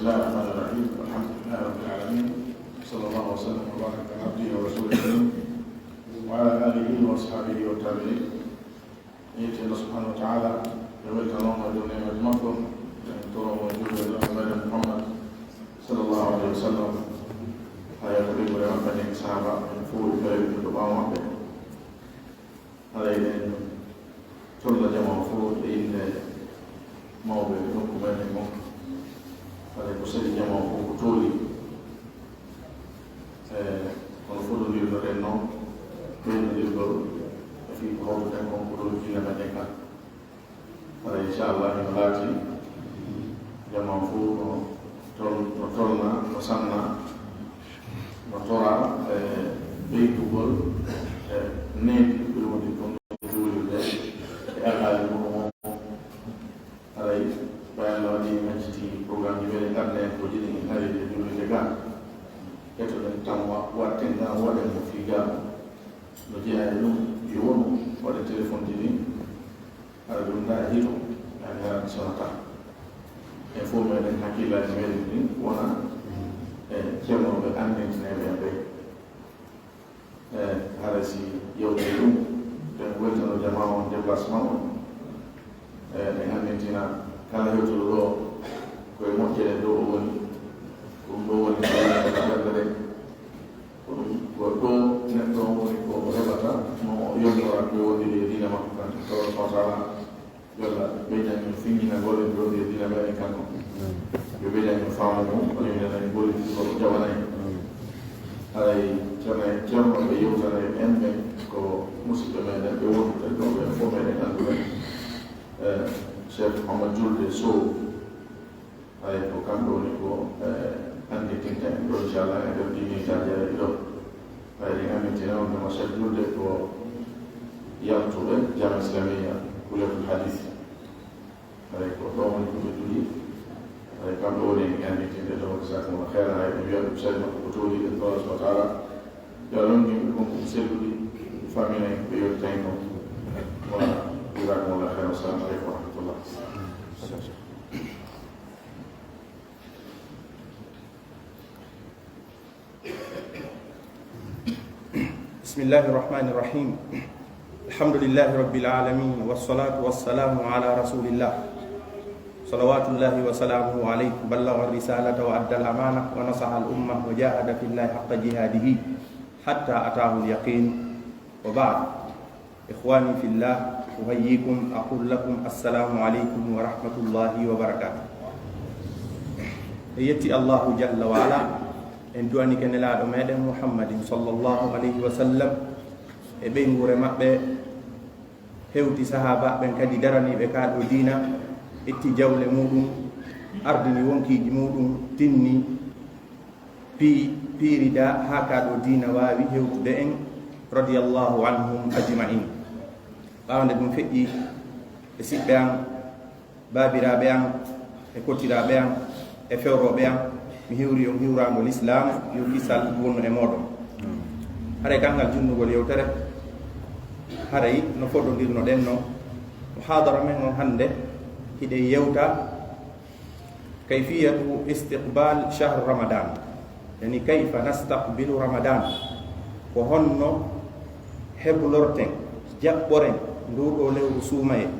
بسم الله الرحمن الرحيم الحمد لله رب العالمين صلى الله وسلم وبارك على عبده ورسوله وعلى آله وأصحابه والتابعين. يأتي الله سبحانه وتعالى يويت الله ودون نعمتكم ترى موجود النبي محمد صلى الله عليه وسلم حياة النبي ومن الصحابة من فوق بلد الدباوة عليه تولى جمع فوق إن موضع نكمل على كسر جمع فوق طولي ونفوض للرنو بين البر في قول كم قول في المدينة على إن شاء الله نباتي جمع فوق تولنا وصلنا وترى بيت بر نيل بالودي كم طولي ده أغلى على bayallo di majiti programme be garne ko jini hari de dulu lega keto den tamwa watte na wala mo figa no jeya no yono wala telephone dini ala dum da hito ala sonata e fo me den hakila me ni wana kemo be ande ne be ala si yo de dum den welta no jamaa on déplacement e hannetina kala yotoro ko e moƴƴere dow o woni ɗum ɗo woni ɓerdere ko ɗo neɗɗo o woni ko heɓata no yonnora ko wondiri e diina makko kan tawa fatala yolla ɓeydamin fiññina golle ɗo e diina ɓeɗen kanko yo ɓeydamin faama mum oñominanayi golliti ko jawanayi haray ceerno ɓe yewtana en ɓen ko musidɓe meɗen ɓe wondude ɗo ɓen fof meɗen annduɓe Cheikh Muhammad Julde Sow ay ko kamɗo woni ko hande tinten ɗo inchallah e nder dignitaje ɗo ɓayde gamintina on ɗuma Cheikh Julde ko yaltuɓe jama islamia kuletul hadith ay ko ɗo woni koɓe duɗi ay kamɓe woni ganditinde ɗo jasakumullah heera hay ɓe wiya ɗum sedi makko ko tooli e Allah subhanahu wa taala yo non yimɓe konko selluɗi famille ɓe yottay no wala jasakumullah heera. Assalamu aleykum wa rahmatullah. بسم الله الرحمن الرحيم الحمد لله رب العالمين والصلاة والسلام على رسول الله صلوات الله وسلامه عليه بلغ الرسالة وأدى الأمانة ونصح الأمة وجاهد في الله حق جهاده حتى أتاه اليقين وبعد إخواني في الله أحييكم أقول لكم السلام عليكم ورحمة الله وبركاته. يأتي الله جل وعلا en duwani ke nelaaɗo meɗen muhammadin sallllahu alayhi wa sallam e ɓeygure maɓɓe hewti sahaba ɓen kadi daraniɓe kaɗo diina itti jawle muɗum ardini wonkiji muɗum tinni piirida ha kaɗo diina wawi hewtude en radiallahu anhum ajmain. ɓawde ɗum feƴƴi e siɓɓe an babiraɓe an e kottiraɓe an e fewroɓe an mi hiwri on hiwrangol l'islam yo kisal wonno e moɗon haray kangal junnugol yewtere haray no foɗodirno ɗen no muhadara men on hannde hiɗe yewta kayfiyatu istiqbal shahre ramadan yani kayfa nastaqbilu ramadan ko honno heblorten jaɓɓoren nduɗo lewru suumaye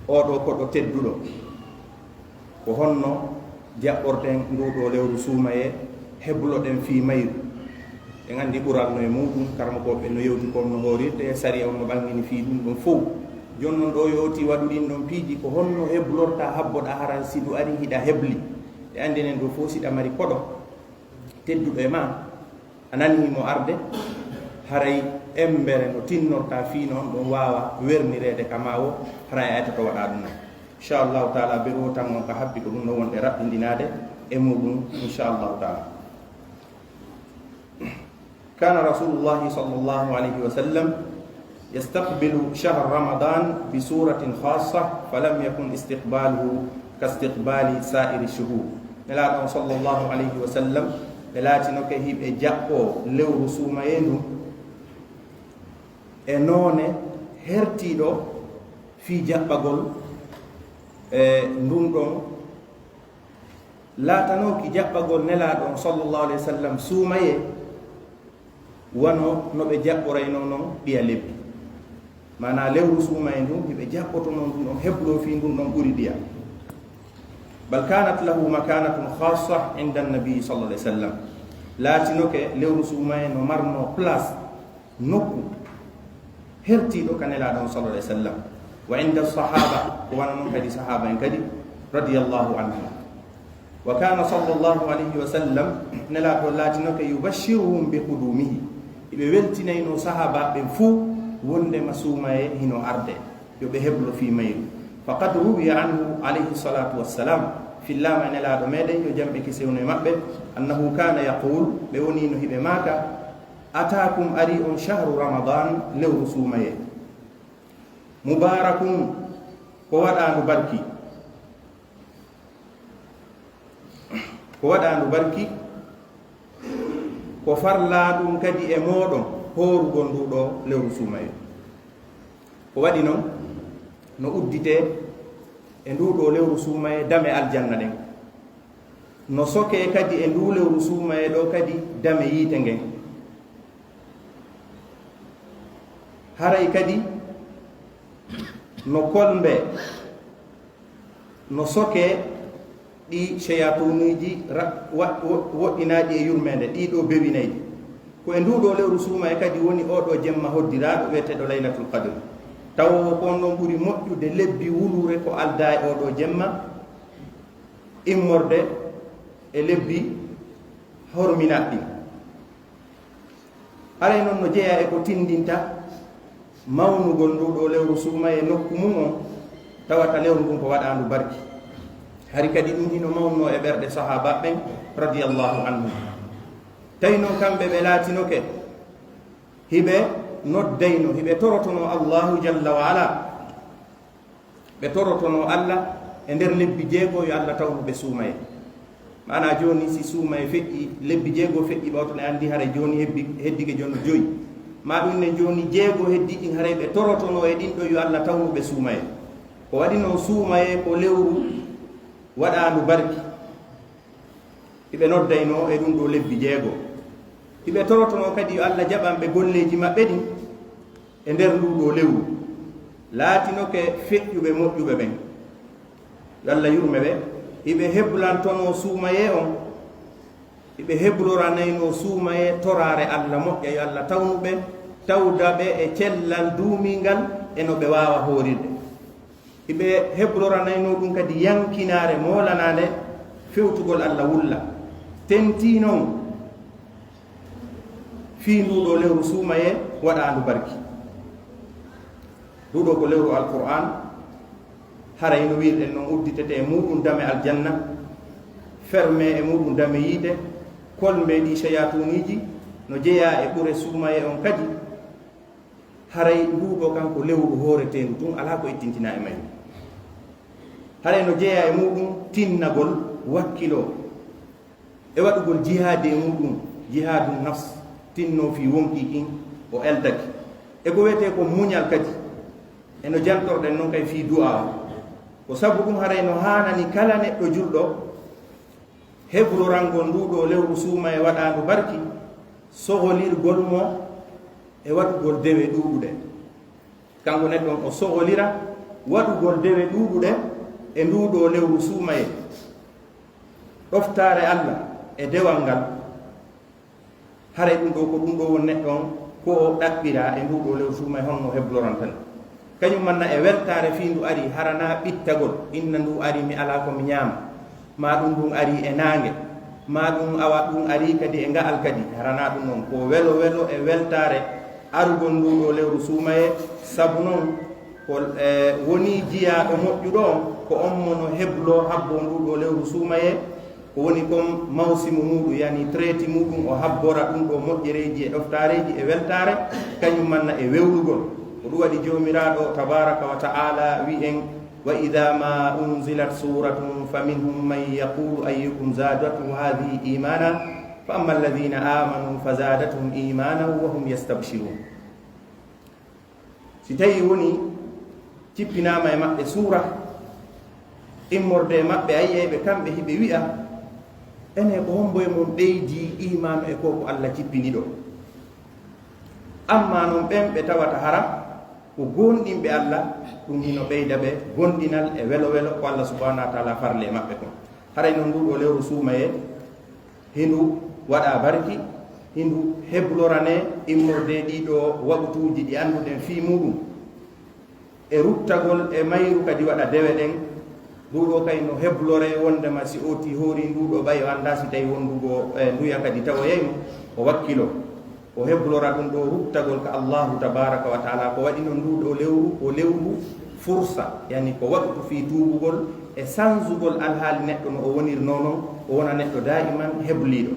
oɗo koɗo tedduɗo ko honno jaɓɓorten nduɗo lewru suumaye hebloɗen fi mayru en andi ɓuralno e muɗum karmakoɓe no yewti kon no horirde e sari on no ɓangini fi ɗum ɗon fof jonnon ɗo yowti waɗuɗin ɗon piiji ko honno heblorta habboɗa haran sidu ari hiɗa hebli e andinen ɗo fof siɗa mari koɗo tedduɗo e ma a nanimo arde haray embere no tinnorta fi noon ɗon wawa wernirede kama o haray ayta to waɗa ɗum inchallahu taala beɗo tan on ko habbi ko ɗum no wonɗe raɓɓindinade e muɗum inchallahu taala. kana rasulullahi sallllahu alayhi wa sallam yastaqbilu shahr ramadan bi suratin khassa falam yakun istiqbaluhu ka istiqbali sa'iri shuhur. nelaɗo on sallllahu alayhi wa sallam ɓe laatino ke hiɓe jaɓɓo lewru suumayendu e noone hertiɗo fi jaɓɓagol ndun ɗon laatanoki jaɓɓagol nelaɗon sallllahu alayhi wa sallam suumaye wano no ɓe jaɓɓorayno noon ɗiya lebbi, mana lewru suumaye ndun hiɓe jaɓɓoto noon ɗum ɗon heblo fi ndun ɗon ɓuri ɗiya. bal kanat lahu makanatun khassa inda annabii sallallahu alayhi wa sallam, laatinoke lewru suumaye no marno place nokku hertiɗo ka nelaɗon sallallahu alayhi wa sallam, wa inda sahaba ko wana noon kadi sahaba en kadi radiyallahu anhum. wa kana sallllahu alayhi wa sallam nelaɗo laatinoke yubashiruhum bi qudumihi, iɓe weltinayno sahaba ɓen fuu wondema suumaye hino arde yo ɓe heblo fi mayru. faqad ruwiya anhu alayhi salatu wassalam, fillama nelaɗo meɗen yo jamɓe kisewno e maɓɓe, annahu kana yaqul, ɓe woni no hiɓe maaka, atakum ari on shahru ramadan, lewru suumaye, mubarakun ko waɗandu barki, ko waɗandu barki, ko farla ɗum kadi e moɗon horugol nduɗo lewru suumaye. ko waɗi noon no uddite e nduɗo lewru suumaye dame aljanna ɗen, no soke kadi e ndu lewru suumaye ɗo kadi dame yiite ngen, haray kadi no kolmbe no soke ɗi cheyatunuji woɗɗinaɗi e yurmede ɗiɗo bewinayɗi. ko e nduɗo lewru suumaye kadi woni oɗo jemma hoddiraɗo wiyeteɗo laylatul qadr, taw kon ɗon ɓuri moƴƴude lebbi wulure ko alda e oɗo jemma immorde e lebbi horminaɗɗi. aray noon no jeeya e ko tindinta mawnugol nduɗo lewru suumaye nokku mum on, tawata lewru ngun ko waɗandu barki. hari kadi ɗum hino mawno e ɓerɗe sahaba ɓen radiyallahu anhum. tawi noon kamɓe ɓe laatinoke hiɓe noddayno, hiɓe torotono allahu jalla wa ala, ɓe torotono allah e nder lebbi jeego yo allah tawnuɓe suumaye. mana joni si suumaye feƴƴi, lebbi jeego feƴƴi ɓawton e andi haray joni heddike jono joyi, ma ɗum ne joni jeego heddi ɗin haray ɓe torotono e ɗin ɗo yo allah tawnuɓe suumaye. ko waɗi noon suumaye ko lewru waɗandu barki, hiɓe noddayno e ɗum ɗo lebbi jeego, hiɓe torotono kadi yo allah jaɓanɓe golleji maɓɓe ɗin e nder nduɗo lewru, laatinoke feƴƴuɓe moƴƴuɓe ɓen, yo allah yurme ɓe, hiɓe heblantono suumaye on, hiɓe hebloranayno suumaye torare allah moƴƴa, yo allah tawnuɓe, tawdaɓe e cellal duumingal e no ɓe wawa horirde. hiɓe hebloranayno ɗum kadi yankinare molanade fewtugol allah wulla, tenti noon fi nduɗo lewru suumaye waɗandu barki. nduɗo ko lewru alquran, haray no wirɗen noon udditete e muɗum dame aljanna, ferme e muɗum dame yiide, kolme ɗi cheyatuniji no jeeya e ɓure suumaye on kadi, haray nduɗo kanko lewru hooretendu tun ala ko ittintina e mayru. haray no jeeya e muɗum tinnagol wakkilo e waɗugol jihade e muɗum, jihadu nafs, tinno fi wonki kin o eldaki, e ko wiyete ko muñal kadi eno jantorɗen noon kay fi du'a ko sabu ɗum haray no hanani kala neɗɗo julɗo heblorangol nduɗo lewru suuma e waɗandu barki, soholirgol mo e waɗugol dewe ɗuɗuɗe. kanko neɗɗon o soholira waɗugol dewe ɗuɗuɗe e nduɗo lewru suumaye, ɗoftare allah e dewal ngal, haray ɗum ɗo ko ɗum ɗo won neɗɗon ko o ɗaɓɓira e nduɗo lewru suumaye honno heblorantani kañum manna e weltare fi ndu ari harana ɓittagol, inna ndu ari mi ala ko mi ñaama, ma ɗum ɗum ari e naange, ma ɗum awa ɗum ari kadi e nga'al kadi, harana ɗum noon ko welo welo e weltare arugol nduɗo lewru suumaye. sabu noon ko woni jiyaɗo moƴƴuɗo on ko on mono heblo habbo nduɗo lewru suumaye, ko woni comme mawsimu muɗum, yani traiti muɗum o habbora ɗum ɗo moƴƴereji e ɗoftareji e weltare, kañum manna e wewlugol. ko ɗum waɗi jomiraɗo tabaraka wa ta'ala wi en wa ida ma unzilat suratun fa minhum man yaqulu ayyukum zadatu hadhihi imana fa amma alladhina amanu fa zadatuhum imanan wa hum yastabshirun. si tawi woni cippinama e maɓɓe suura immorde maɓɓe, ayiyeɓe kamɓe hiɓe wi'a ene ko homboye mum ɓeydi imanu e ko Allah cippini ɗo. Amma non ɓen ɓe tawata hara ko gonɗinɓe Allah ɗum hino ɓeyda ɓe gonɗinal e welo welo ko Allah subhanahu wa taala farle e maɓɓe kon. Haray noon nduɗo lewru suumaye hindu waɗa barki, hindu heblorane immorde ɗiɗo waɓutuji ɗi anduden fi muɗum e ruttagol e mayru kadi waɗa dewe ɗen. Nduɗo kay no heblore wondema si oti hoori nduɗo ɓay o anda si tawi wondugo nduya kadi tawoyaymo o wakkilo o heblora ɗum ɗo ruttagol ka Allahu tabaraka wa taala ko waɗi no nduɗo lewru o lewru fursa, yani ko waɗtu fi tuubugol e sansugol alhaali neɗɗo no o wonirno noon o wona neɗɗo daiman hebliɗo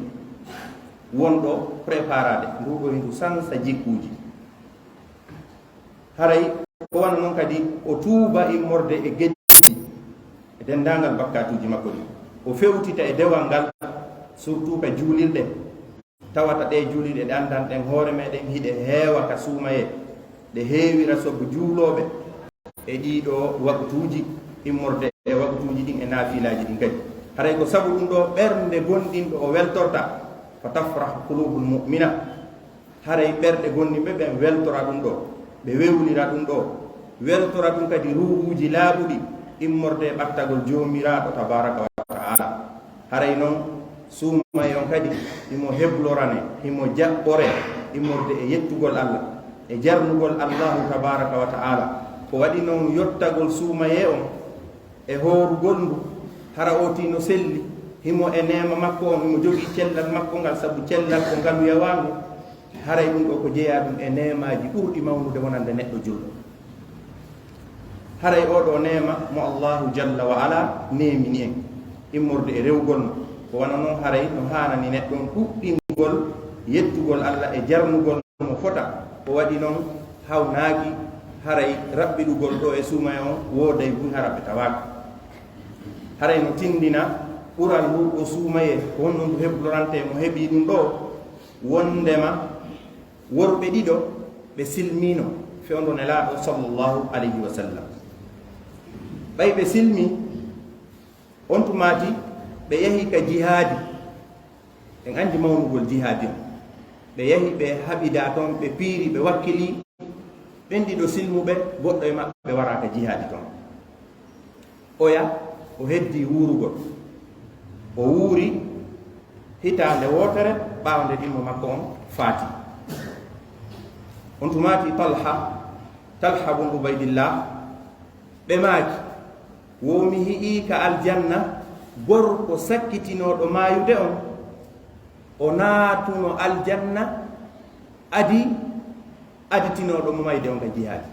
wonɗo préparade nduɗo hindu sansa jikkuji. Haray ko wana noon kadi o tuuba immorde e geɗɗi e dendagal bakkatuji makko ɗi, o fewtita e dewal ngal surtout ka juulirɗe tawata ɗe juulirɗe ɗe andan ɗen hoore meɗen hiɗe heewa ka suumaye ɗe heewira sobo juuloɓe e ɗiɗo waktuji immorde e waktuji ɗin e naafilaji ɗin kadi. Haray ko sabu ɗum ɗo ɓernde gonɗinɗo o weltorta fa tafrahu qulubul mu'mina. Haray ɓerɗe gonɗinɓe ɓen weltora ɗum ɗo, ɓe wewlira ɗum ɗo, weltora ɗum kadi ruhuji laaɓuɗi immorde e ɓattagol joomiraɗo tabaraka wa taala. Haray noon suumaye on kadi imo heblorane, imo jaɓɓore immorde e yettugol Allah e jarnugol Allahu tabaraka wa taala. Ko waɗi noon yottagol suumaye on e hoorugol ndu hara otino selli himo e nema makko on, imo jogii cellal makko ngal, sabu cellal ko ngalu yawangu. Haray ɗum ɗo ko jeeya ɗum e nemaji ɓurɗi mawnude wonande neɗɗo julɗo. Haray oɗo nema mo Allahu jalla wa ala nemini en immorde e rewgol no ko wana noon haray no hanani neɗɗon ɗuɗɗingol yettugol Allah e jarnugol mo fota. Ko waɗi noon hawnaaki haray raɓɓiɗugol ɗo e suumaye on wooday buy haraɓe tawaka. Haray no tindina ɓural nduɗo suumaye ko honno ndu heblorante mo heɓi ɗum ɗo wondema worɓe ɗiɗo ɓe silmino fewndo nelaɗo sallllahu alayhi wa sallam. ɓay ɓe silmi on tumati ɓe yahi ka jihaadi, en andi mawnugol jihaadi on. Ɓe yahi ɓe haɓida toon, ɓe piiri, ɓe wakkili ɓen ɗiɗo silmuɓe goɗɗo e maɓɓe wara ka jihaadi toon. Oya o heddi wuurugol, o wuuri hitande wotere ɓawnde ɗimmo makko on faati. On tumati Talha bun Ubaydillah ɓe maaki womi hi'i ka aljanna gorko sakkitinoɗo mayude on o naatuno aljanna aditinoɗo mo mayde on ka jihaadi.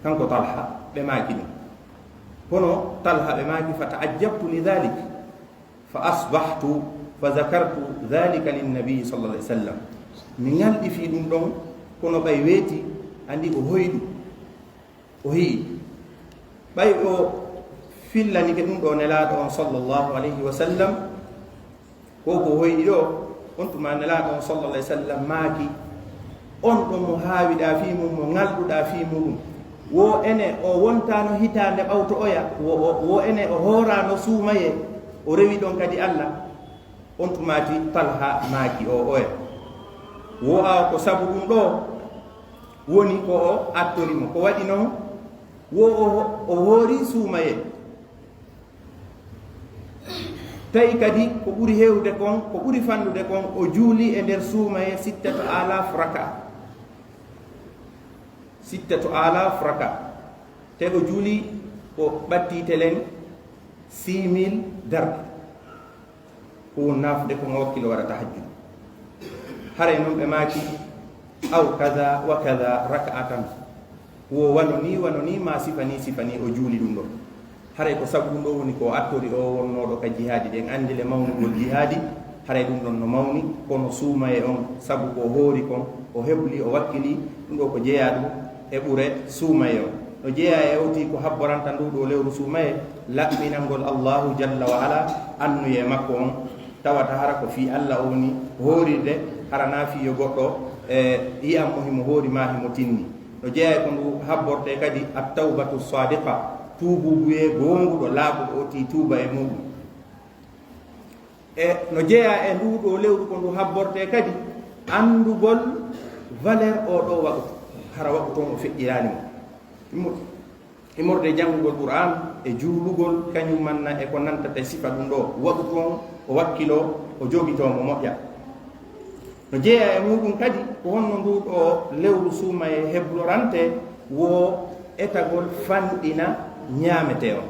kanko Talha ɓe maaki ɗum. hono Talha ɓe maaki fa ta'ajjabtu li dhalik fa asbahtu fa zakartu dhalika linnabii sallallahu alaihi wasallam. mi ngalɗi fi ɗum ɗon kono ɓay weeti andi o hoyɗu o heyi ɓay o fillani ke ɗum ɗo nelaɗo on sallllahu alayhi wa sallam ko ko hoyɗi ɗo on tuma nelaɗo on sallallahu alayhi wa sallam maaki on ɗon mo haawiɗa fi mum, mo ngalɗuɗa fi muɗum. wo ene o wontano hitande ɓawto oya, wo ene o hoorano suumaye o rewi ɗon kadi Allah. on tumati Talha maaki o oya, wo awa ko sabu ɗum ɗo woni ko o attorimo. Ko waɗi noon wo o hoori suumaye, tawi kadi ko ɓuri hewde kon, ko ɓuri fannude kon, o juuli e nder suumaye 6000 raka. 6000 raka te o juuli ko ɓattitelen 6000 darde ko nafde ko wakkilo waɗa tahajjud. haray noon ɓe maaki aw kaza wa kaza raka'atan, wo wano ni ma sifani o juuli ɗum ɗo. haray ko sabu ɗum ɗo woni ko attori o wonnoɗo ka jihaadi ɗen andile mawnugol jihaadi. haray ɗum ɗon no mawni kono suumaye on sabu ko hoori kon o heɓli o wakkili ɗum ɗo ko jeeya ɗum e ɓure suumaye on. no jeeya e owti ko habboranta nduɗo lewru suumaye laɓɓinalngol Allahu jalla wa ala annuye makko on. tawata hara ko fi Allah o woni hoorirde, hara naafi yo goɗɗo yiyam mo himo hoori ma himo tinni. no jeeya ko ndu habborte kadi at-tawbatu sadiqa, tuububuye gonguɗo laaɓuɗo oti tuuba e muɗum. e no jeeya e nduɗo lewru ko ndu habborte kadi andugol valeur o ɗo waɗu hara waɗu toon o feƴƴirani mo immorde janngugol qur'an e juulugol kañum manna e ko nantata sifa ɗum ɗo waɗu toon o wakkilo o jogitomo moƴƴa no jeeya e muɗum kadi ko honno nduɗo lewru suuma e heblorante wo etagol fanɗina ñaamete on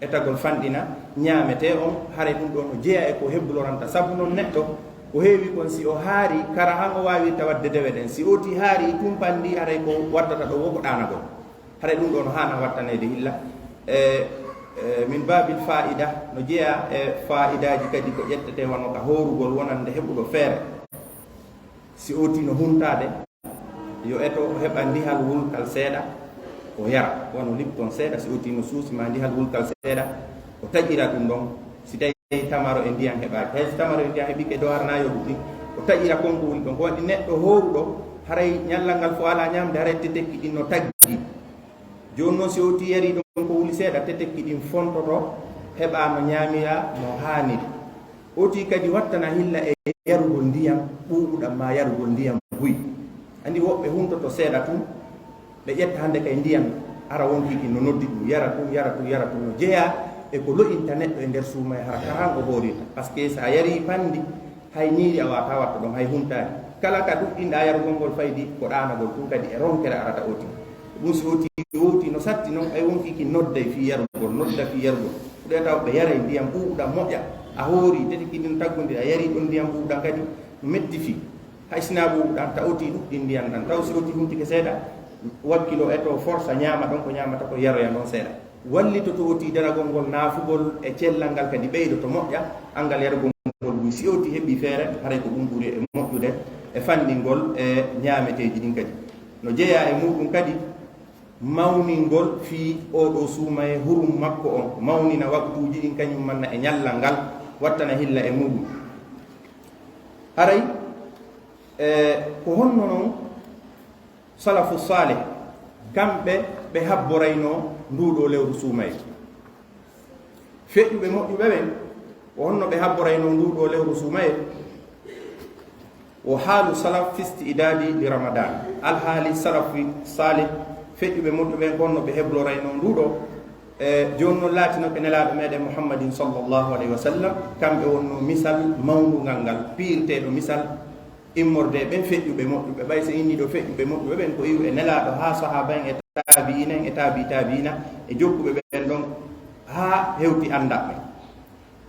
etagol fanɗina ñaamete on hare ɗum ɗo no jeeya e ko hebloranta sabu noon neɗɗo ko heewi kon si o haari kara han o wawi tawadde dewe ɗen si oti haari tumpandi haray ko waddata ɗo woko ɗanagol haray ɗum ɗo no hana wattanede hilla min babil faida no jeeya e faidaji kadi ko ƴettete wano ka horugol wonande heɓuɗo feere si oti no huntade yo eto heɓa ndihal wulkal seeɗa o yara wono lipton seeɗa si oti no suusima ndihal wulkal seeɗa o taƴƴira ɗum ɗon si tawi tamaro e ndiyam heɓaki hay so tamaro e ndiyam heɓike dow harnayo ɗum ɗi o taƴƴira konko woni ɗon ko waɗi neɗɗo horuɗo haray ñallal ngal fo ala ñamde haray tetekki ɗin no taggi joni noon si oti yari ɗon ko wuli seeɗa tetekki ɗin fontoto heɓa no ñaamira no haaniri oti kadi wattana hilla e yarugol ndiyam ɓuuɓuɗam ma yarugol ndiyam buy andi woɓɓe huntoto seeɗa tun ɓe ƴetta hande kay ndiyam ara wonkiki no noddi ɗum yara tum yara tum yara tum no jeeya e ko loƴinta neɗɗo e nder suuma e hara karango hoorita par ce que sa yari pandi hay ñiiri a wata watta ɗon hay huntani kala ka ɗuɗɗinɗa yarugol ngol faydi ko ɗanagol tum kadi e ronkere arata oti ɗum si oti no satti noon ay wonkiki nodday fi yarugol nodda fi yarugol ɗe taw ɓe yara ndiyam ɓuuɓuɗam moƴƴa a hoori tetekki ɗin taggude a yari ɗon ndiyam ɓuuɓuɗam kadi no metti fi hay sina ɓuuɓuɗam ta oti ɗuɗɗin ndiyam ɗan taw si oti huntike seeɗa wakkilo eto force ñaama ɗon ko ñamata ko yaroya ɗon seeɗa wallito to oti daragol ngol naafugol e cellal ngal kadi ɓeydo to moƴƴa angal yarugol ngol ɓuy si oti heɓi feere haray ko ɗum ɓuuri e moƴƴude e fanɗingol e ñaameteji ɗin kadi no jeeya e muɗum kadi mawningol fi oɗo suuma e hurum makko on mawnina waktuji ɗin kañum manna e ñallal ngal wattana hilla e muɗum haray ko honno noon salafu salih kamɓe ɓe habborayno nduɗo lewru suumaye feƴƴuɓe moƴƴuɓe ɓen ko honno ɓe habborayno nduɗo lewru suumaye o haalu salaf fisti idadi li ramadan alhaali salafi salih feƴƴuɓe moƴƴuɓe ɓen ko honno ɓe heblorayno nduɗo joni noon laatino ɓe nelaɗo meɗen muhammadin sallllahu alayhi wa sallam kamɓe wonno misal mawndugal ngal piirteɗo misal immorde ɓen feƴƴuɓe moƴƴuɓe ɓay so inniɗo feƴƴuɓe moƴƴuɓe ɓen ko iw e nelaɗo ha sahaba en e tabiina en e tabiina e jokkuɓe ɓen ɗon ha hewti andaɓɓe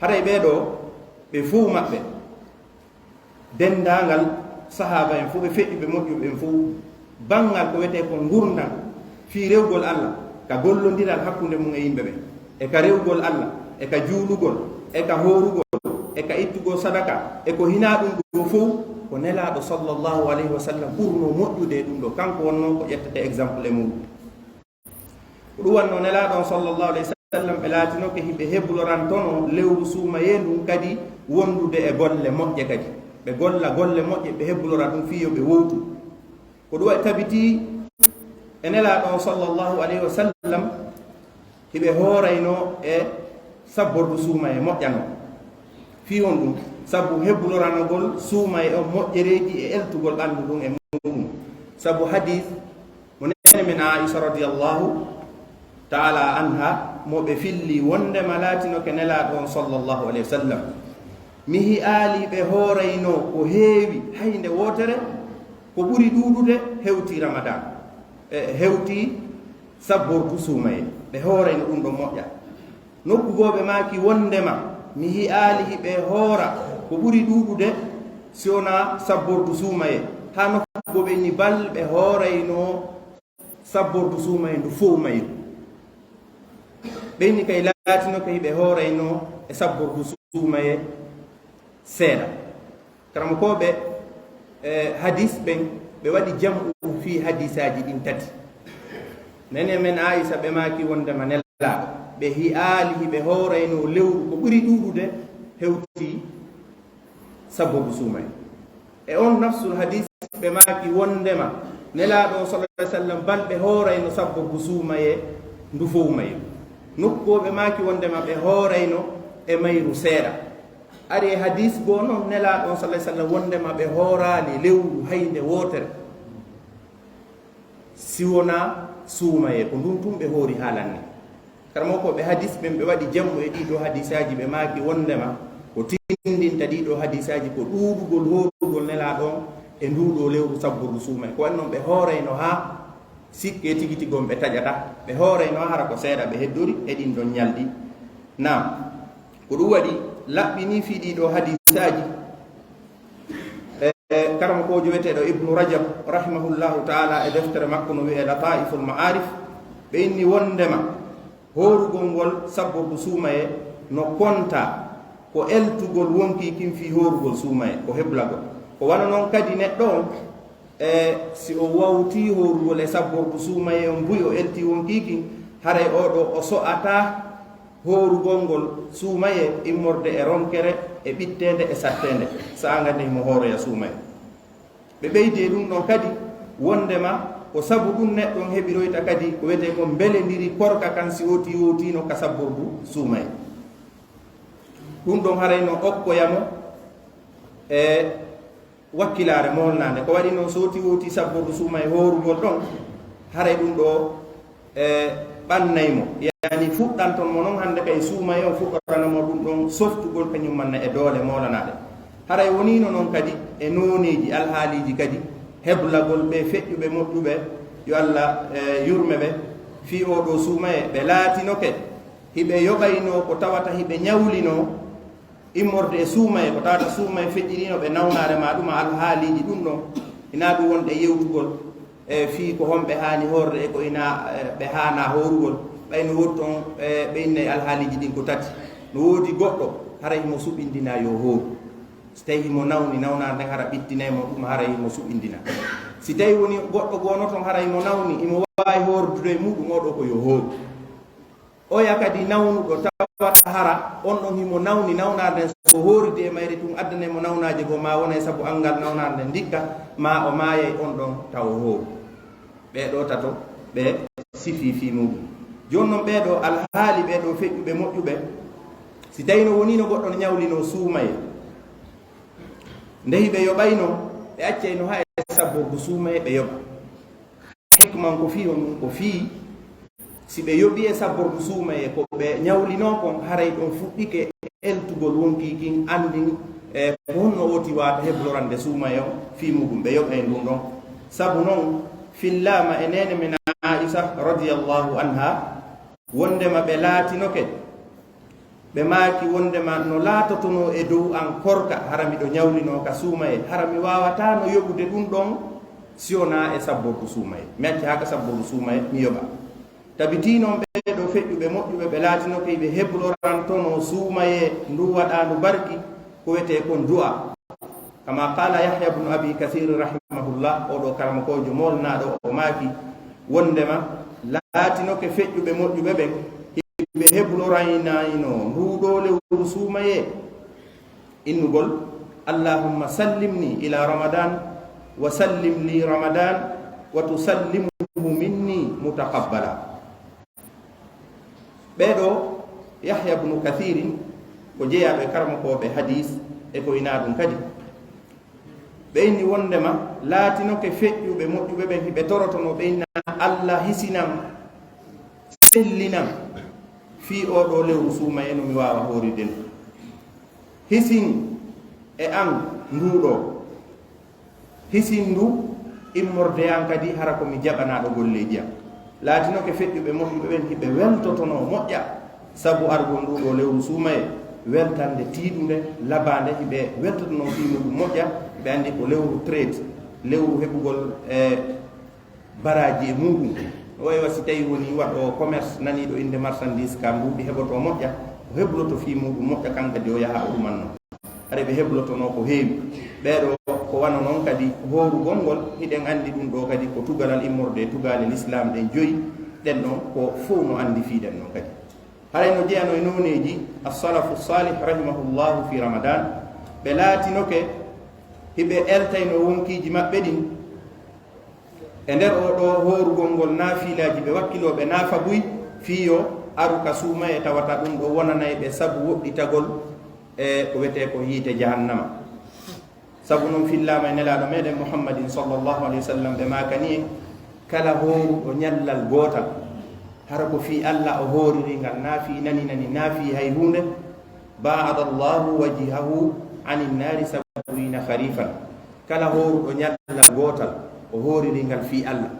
haray ɓeɗo ɓe fuu maɓɓe dendagal sahaba en fuu ɓe feƴƴuɓe moƴƴuɓe ɓen fuu bangal ko wiyete ko gurdam fi rewgol allah ka gollodiral hakkude mum e yimɓe ɓe e ka rewgol allah e ka juulugol e ka horugol e ka ittugol sadaka e ko hina ɗum ɗo fof ko nelaɗo sallllahu alayhi wa sallam ɓurno moƴƴude ɗum ɗo kanko wonno ko ƴettete exemple e muɗum ko ɗum wanno nelaɗon sallllahu alayhi wa sallam ɓe laatinoke hiɓe heblorantono lewru suumaye ndum kadi wondude e golle moƴƴe kadi ɓe golla golle moƴƴe ɓe heblora ɗum fiyo ɓe wowtu ko ɗum waɗi tabiti e nelaɗon sallllahu alayhi wa sallam hiɓe hoorayno e sabbordu suumaye moƴƴano fi on ɗum sabu hebloranogol suumaye o moƴƴereji e eltugol ɓanndu ɗum e muɗum sabu hadis mo nene min aisha radiallahu taala anha mo ɓe filli wondema laatinoke nelaɗon sallllahu alayhi wa sallam mihi aali ɓe hoorayno ko heewi haynde wootere ko ɓuri ɗuuɗude hewti ramadan hewti sabbordu suumaye ɓe hoorayno ɗum ɗo moƴƴa nokkugoɓe maaki wondema mihi aali hiɓe hoora ko ɓuri ɗuuɗude si wona sabbordu suumaye ha nokkugoɓe ni bal ɓe hoorayno sabbordu suumaye ndu fof mayru ɓeyni kay laatino kay ɓe hoorayno e sabbordu suumaye seeɗa karama koɓe hadis ɓen ɓe waɗi jamu fi hadisaji ɗin tati nene men aissa ɓe maaki wondema nelaɗo ɓe hi'aali hiɓe hoorayno lewru ko ɓuri ɗuuɗude hewti sabbordu suumaye e on nafsul hadis ɓe maaki wondema nelaɗo sallah ah sallam balɓe hoorayno sabbordu suumaye ndu fof mayru nokkuɓe maaki wondema ɓe hoorayno e mayru seeɗa ari hadis go noon nelaɗo sallah sallam wondema ɓe hoorani lewru hayde wotere si wona suumaye ko ndun tum ɓe hoori haalanni karamo ko ɓe hadis ɓen ɓe waɗi jammo e ɗiɗo hadisaji ɓe maaki wondema ko tindinta ɗiɗo hadisaji ko ɗuuɗugol hoorugol nelaɗon e nduɗo lewru sabbordu suumaye ko wannon ɓe hoorayno ha sikke tigi tigon ɓe taƴata ɓe hoorayno hara ko seeɗa ɓe heddori e ɗin ɗon ñalɗi nam ko ɗum waɗi laɓɓini fiɗiɗo hadisaji karama ko joweteɗo ibnu rajab rahimahullahu taala e deftere makko no wiye lataiful ma'arif ɓe inni wondema horugol ngol sabbordu suumaye no konta ko eltugol wonki kin fi horugol suumaye ko heblagol ko wana noon kadi neɗɗo on si o wawti horugol e sabbordu suumaye on mbuyi o elti wonki kin haray oɗo o so'ata horugol ngol suumaye immorde e ronkere e ɓittede e sattede sa gandi mo hooroya suumaye ɓe ɓeyde ɗum ɗon kadi wondema ko sabu ɗum neɗɗon heɓiroyta kadi ko wiyete ko belediri korka kan si woti wotino ka sabbordu suumaye ɗum ɗon harayno okkoyamo e wakkilare molnade ko waɗi noon so woti woti sabbordu suumaye horugol ɗon haray ɗum ɗo e ɓannaymo yani fuɗɗan toon mo noon hande kay suumaye on fuɗɗoranamo ɗum ɗon softugol kañum manna e doole molanaɗe haray wonino noon kadi e noneji alhaaliji kadi heblagol ɓe feƴƴuɓe moƴƴuɓe yo allah yurme ɓe fi oɗo suumaye ɓe laatinoke hiɓe yoɓayno ko tawata hiɓe ñawlino immorde e suumaye ko tawata suumaye feƴƴirino ɓe nawnare ma ɗuma alhaaliji ɗum ɗon ina ɗum wonɗe yewtugol e fi ko homɓe haani horde e ko ina ɓe haana horugol ɓayno wodi toon ɓe innayi alhaaliji ɗin ko tati no woodi goɗɗo haray mo suɓindina yo hooru si tawi mo nawni nawnare nden hara ɓittinaymo ɗum haray mo suɓindina si tawi woni goɗɗo gono toon haray mo nawni imo wawi hordude muɗum oɗo ko yo hooru oya kadi nawnuɗo tawata hara on ɗon himo nawni nawnare nden so hooride e mayre ɗum addanaymo nawnaji go ma wona e saabu angal nawnare nden ndikka ma o maayay on ɗon taw hooru ɓeɗo tato ɓe sifi fi muɗum joni noon ɓeɗo alhaali ɓeɗo feƴƴuɓe moƴƴuɓe si tawi no wonino goɗɗo no ñawlino suumaye ndehi ɓe yoɓayno ɓe accayno ha e sabbordu suumaye ɓe yoɓa hikman ko fi on ko fi si ɓe yoɓi e sabbordu suumaye ko ɓe ñawlino kon haray ɗon fuɗɗike eltugol wonki kin andin e ko honno woti wata heblorande suumaye o fi muɗum ɓe yoɓay ɗum ɗon sabu noon fillama e nene men aisha radiallahu anha wondema ɓe laatinoke ɓe maaki wondema no laatotono e dow an korka hara miɗo ñawlino ka suumaye hara mi wawata no yoɓude ɗum ɗon siwona e sabbordu suumaye mi acci haka sabbordu suumaye mi yoɓa tabitinon ɓeɗo feƴƴuɓe moƴƴuɓe ɓe laatinoke ɓe heblorantono suumaye ndu waɗa ndu barki ko wiyete kon du'a kama qala yahya bnu abi kathir rahimahullah oɗo karamakojo molnaɗo o maaki wondema laatinoke feƴƴuɓe moƴƴuɓe ɓen ɓe hebloraynayno nduɗo lewru suumaye innugol allahumma sallimni ila ramadan wa sallim li ramadan wa tusallimuhu minni mutaqabbala ɓeɗo yahya bnu kathirin ko jeeyaɓe karmakoɓe hadis e ko ina ɗum kadi ɓe inni wondema laatinoke feƴƴuɓe moƴƴuɓe ɓen hiɓe torotono ɓe inna allah hisinam sellinam fi oɗo lewru suumaye no mi wawa hooride ndu hisin e an nduɗo hisin ndu immorde an kadi hara komi jaɓanaɗo golleji am laatinoke feƴƴuɓe moƴƴuɓe ɓen hiɓe weltotono moƴƴa sabu argol nduɗo lewru suumaye weltande tiiɗude labande hiɓe weltotono fi muɗum moƴƴa ɓe andi ko lewru trade lewru heɓugol e baraji e muɗum oyewa si tawi woni waɗo commerce naniɗo inde marchandise ka mbuɗi heɓoto moƴƴa o hebloto fi muɗum moƴƴa kan kadi o yaha o ɗumanno haɗa ɓe heblotono ko heewi ɓeɗo ko wana noon kadi horugol ngol hiɗen andi ɗum ɗo kadi ko tugalal immorde tugale l'islam ɗen joyi ɗen ɗon ko fof no andi fiɗen ɗon kadi haray no jeyano e noneji assalafu salih rahimahullahu fi ramadan ɓe laatinoke hiɓe eltayno wonkiji maɓɓe ɗin e nder oɗo horugol ngol naafilaji ɓe wakkiloɓe naafa buy fiyo aruka suumaye tawata ɗum ɗo wonanay ɓe sabu woɗɗitagol e ko wiyete ko yiite jahannama. Sabu noon fillama e nelaɗo meɗen muhammadin sallllahu alayhi wa sallam ɓe makani en kala hooru o ñallal gootal hara ko fi allah o hooriri ngal naafi nani naafi hay hunde baada llahu wajihahu ani nnari saburina kharifan. kala hooruɗo ñallal gootal o hooriri ngal fi allah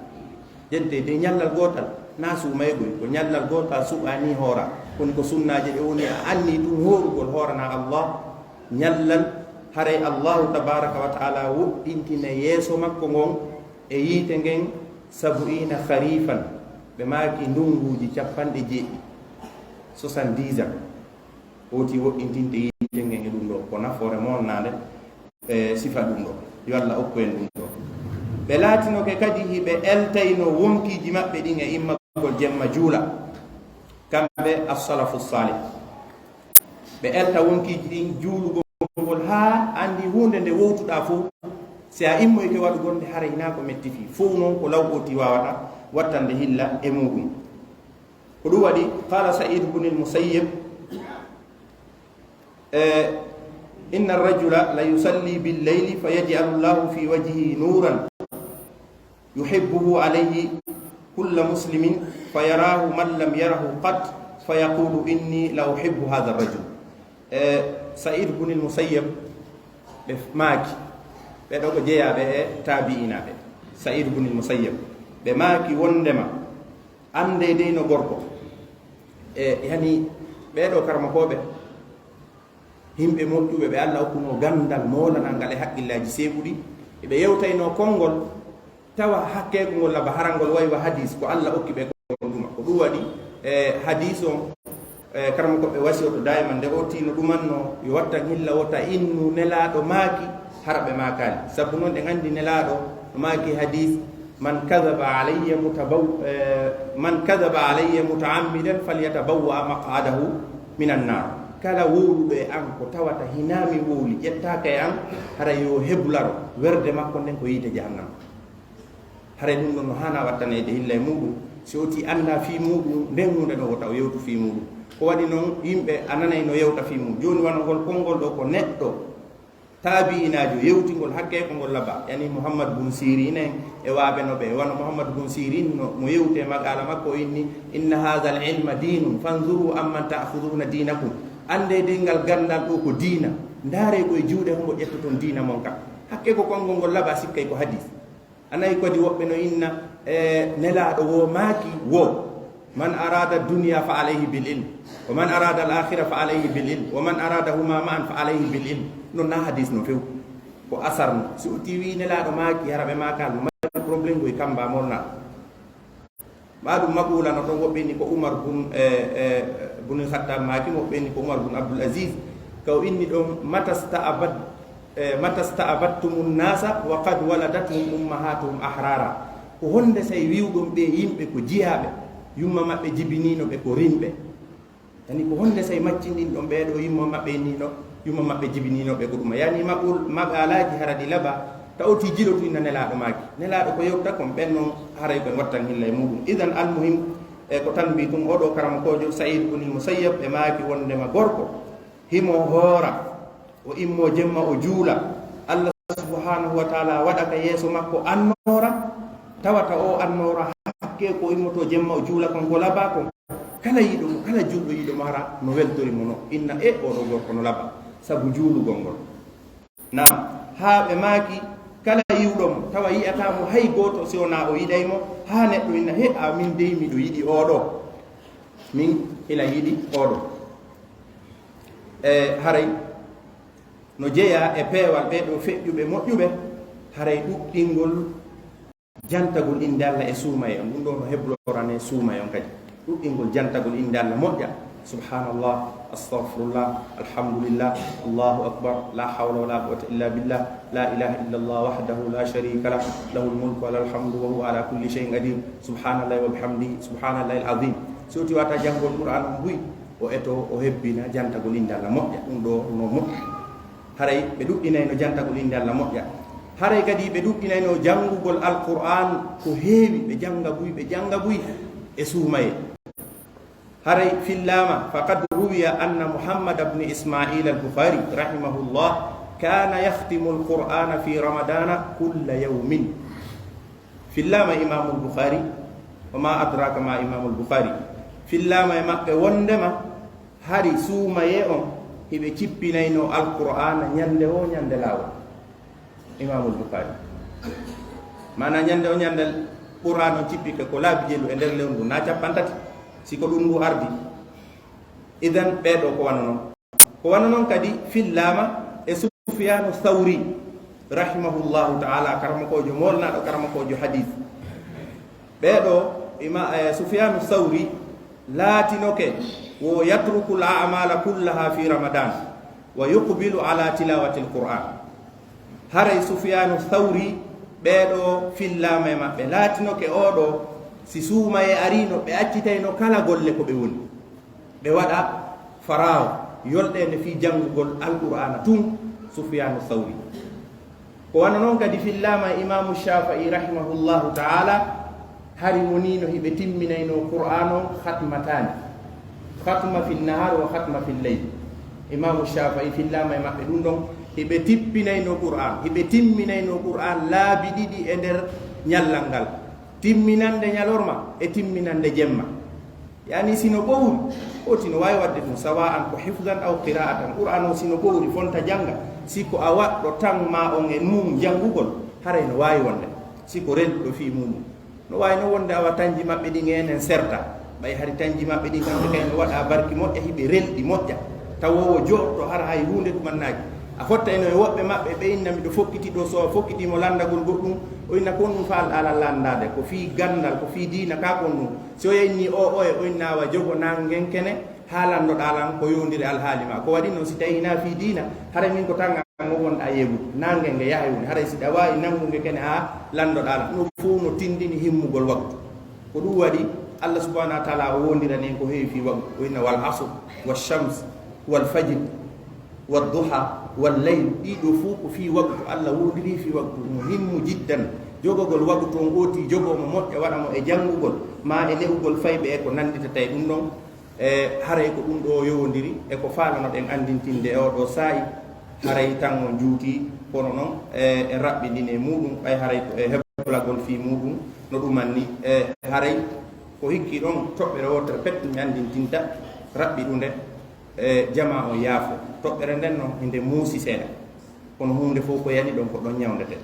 jente de ñallal gootal na sumaygoy ko ñallal gootal suɓani hoora koni ko sunnaji ɗe woni a anni ɗum hoorugol hoorana allah ñallal haray allahu tabaraka wa taala woɗɗintina yeeso makko ngon e yiite ngen sabuina kharifan ɓe maaki ndunguji 90 70 ans oti woɗɗintinte yiite ngen e ɗum ɗo ko nafoore monnade e sifa ɗum ɗo yo allah okku en ɗum ɗo. ɓe laatinoke kadi hiɓe eltayno wonkiji maɓɓe ɗin e immagol jemma juula kamɓe assalafu salih. ɓe elta wonkiji ɗin juulugol ha andi hunde nde wowtuɗa fof si a immoyke waɗugol nde hara hina ko metti fi fof noon ko lawɓoti wawata wattande hilla e muɗum. ko ɗum waɗi qala said bne lmusayyib inna arrajula la yusalli billeyli fa yaj'alu llahu fi wajhihi nuran yuhibbuhu alayhi kulla muslimin fa yarahu man lam yarahu qat fa yaqulu inni la uhibbu hadha arrajul. said bne lmusayyib ɓe maaki ɓeɗo ko jeeyaɓe e tabi'inaɓe. said bne lmusayyib ɓe maaki wondema ande deyno gorko e yani ɓeɗo karmakoɓe himɓe moƴƴuɓe ɓe allah hokkuno gandal molanal ngal e haqqillaji seeɓuɗi eɓe yewtayno konngol tawa hakkeko ngol laba harangol waywa hadis ko allah hokki ɓe ko ɗuma. ko ɗum waɗi hadis on karama koɓe wasi oto dayma nde o tino ɗumanno yo wattan hilla wota innu nelaɗo maaki hara ɓe makali. sabu noon ɗe gandi nelaɗo no maaki hadis man kadaba alayya mutaammidan falyatabawwa maq'adahu min annar. kala wowluɗo e an ko tawata hinami wowli ƴettaka e an hara yo heblaro werde makko nden ko yiide jahannama. hara ɗum ɗon no hana wattanede hilla e muɗum si oti anda fi muɗum nden hunde ɗo wota o yewtu fi muɗum. ko waɗi noon yimɓe a nanay no yewta fi muɗum. joni wanogol konngol ɗo ko neɗɗo tabi'inajo yewtingol hakke ko ngol laba yani mouhammad bun sirin en e waaɓe no ɓe wano mouhammad bun sirin no mo yewte magala makko inni inna hadha al ilma dinum fanzuru amman ta'khuduna dinakum. ande dengal gandal ɗo ko diina ndaare koye juuɗe hombo ƴettoton diina mon kam hakke ko konngol ngol laba sikkay ko hadis. anayi kadi woɓɓe no inna nelaɗo wo maaki wo man arada dunia fa alayhi bil ilm wa man arada al akhira fa alayhi bil ilm wa man arada huma ma'an fa alayhi bil ilm. non na hadis no few ko asar no si o tiwi nelaɗo maaki hara ɓe makal mo mari probléme goye kamba molna maɗum maɓulano toon woɓɓe ni ko oumar bun khattab maaki woɓɓe ni ko oumar bun abdoul asis kaw inni ɗon mata sta'abattumu nnasa wa qad waladathum ummahatuhum ahrara. ko honde say wiwɗon ɓe yimɓe ko jiyaɓe yumma maɓɓe jibinino ɓe ko rimɓe yani ko honde say maccinɗin ɗon ɓeɗo yumma maɓɓe nino yumma maɓɓe jibinino ɓe ko ɗuma yani maɓalaji hara ɗi laaɓa tawti jilotu inna nelaɗo maaki nelaɗo ko yewta kon ɓen noon haray ɓe wattan hilla e muɗum. idan almuhim e ko tan mbi tum oɗo karamakojo said bne lmusayyab ɓe maaki wondema gorko himo hoora o immo jemma o juula allah subhanahu wa taala waɗa ka yeeso makko annora tawata o annora hakke ko immoto jemma o juula kon ko laba kon kala yiɗomo kala julɗo yiɗomo hara no weltorimo no inna e oɗo gorko no laba sabu juulugol ngol. nam ha ɓe maaki kala yiwɗomo tawa yiyatamo hay goto si wona o yiɗaymo ha neɗɗo inna he a min dey miɗo yiɗi oɗo min ila yiɗi oɗo. haray no jeeya e peewal ɓeɗo feƴƴuɓe moƴƴuɓe haray ɗuɗɗingol jantagol inde allah e suumay on ɗum ɗo no heblorane suumay on kadi ɗuɗɗingol jantagol inde allah moƴƴa subhanallah astahfirullah alhamdulillah allahu akbar la hawla wala quwwata illa billah la ilaha illa allah wahdahu la sharika lah lahu lmulku wa lahu lhamdu wa huwa ala kulli shay'in qadir subhanallahi wa bihamdihi subhanallahi alazim. so ti wata janngol qur'an on buy o eto o hebbina jantagol inde allah moƴƴa ɗum ɗo no moƴƴi. haray ɓe ɗuɗɗinayno jantagol inde allah moƴƴa. haray kadi ɓe ɗuɗɗinayno janngugol alqur'an ko heewi ɓe jannga buy e suumaye haray fillama faqad ruwiya anna Muhammad ibn Ismail al-Bukhari rahimahullah kana yahtimu al-Qur'ana fi ramadana kulla yawmin. Fillama Imam al-Bukhari wa ma adraka ma Imam al-Bukhari fillama e maɓɓe wondema hari suumaye on hiɓe cippinayno al-Qur'ana ñande o ñande laawol. Imam al-Bukhari mana ñande o ñande Qur'an on cippike ko laabi jelu e nder lewru ndu na capantati siko ɗum ndu ardi. Idan ɓeɗo ko wana noon kadi fillama e Sufyanu Thawri rahimahullahu ta'ala karamakojo molnaɗo karamakojo hadith. ɓeɗo Sufyanu Thawri laatinoke wo yatruku l a'mala kullaha fi ramadan wa yuqbilu ala tilawati l-Qur'an. haray Sufyanu Thawri ɓeɗo fillama e maɓɓe laatinoke oɗo si suuma e arino ɓe accitayno kala golle ko ɓe woni ɓe waɗa farawo yolɗede fi janngugol al-Qur'ana tun. Sufyanu Thawri ko wana noon kadi fillama Imamu Shafi'i rahimahullahu ta'ala hari wonino hiɓe timminayno Qur'an o khatmatani, khatma fi nahar wa khatma fi lleyl. Imamu Shafi'i fillama e maɓɓe ɗum ɗon hiɓe tippinayno Qur'an, hiɓe timminayno Qur'an laabi ɗiɗi e nder ñallal ngal, timminande ñalorma e timminande jemma. Yani sino ɓowri otino wawi wadde ɗum sawa an ko hifdan aw qira'atan. Qur'an o sino ɓowri fonta janga siko a waɗɗo tan ma on e mum jangugol haray no wawi wonde siko renduɗo fi muɗum no wawi no wonde awa tanji maɓɓe ɗi enen serta ɓay hari tanji maɓɓe ɗi kamɓe kay no waɗa barki moƴƴa hiɓe relɗi moƴƴa tawowo joɗɗo hara hay hunde ɗumannaji. A fotta eno e woɓɓe maɓɓe ɓe inna miɗo fokkitiɗo so fokkitimo landagol goɗɗum o inna kon ɗum faal ala landade ko fi gandal ko fi diina ka kon ɗum so yenni o e o inna awa jogo nangen kene haalandoɗalan ko yondiri alhaali ma ko waɗi noon si tawi hina fi diina haray min ko tanga ngo wonɗa yeegude nangen nge yahay woni haray siɗa wawi nanguge kene ha landoɗalan ɗum fof no tindini himmugol waktu ko ɗum waɗi Allah subhanahu wa taala o wondiranen ko heewi fi waktu o inna wal asr wal shams wal fajr wal duha wal layl ɗiɗo fof ko fi waktu Allah wondiri fi waktu no himmu jiddan jogogol waktu on oti jogomo moƴƴa waɗamo e janngugol ma e lewugol fayɓe e ko nanditata e ɗum ɗon haray ko ɗum ɗo yowodiri e ko falanoɗen andintinde e oɗo saa'i haray tan o juuti kono noon e raɓɓiɗine muɗum ɓay haray ko e heblagol fi muɗum no ɗumanni haray ko hikki ɗon toɓɓere wotere pet mi andintinta raɓɓiɗunde jama o yaafo toɓɓere nden noon inde muusi seeɗa kono hunde fof ko yani ɗon ko ɗon ñawdete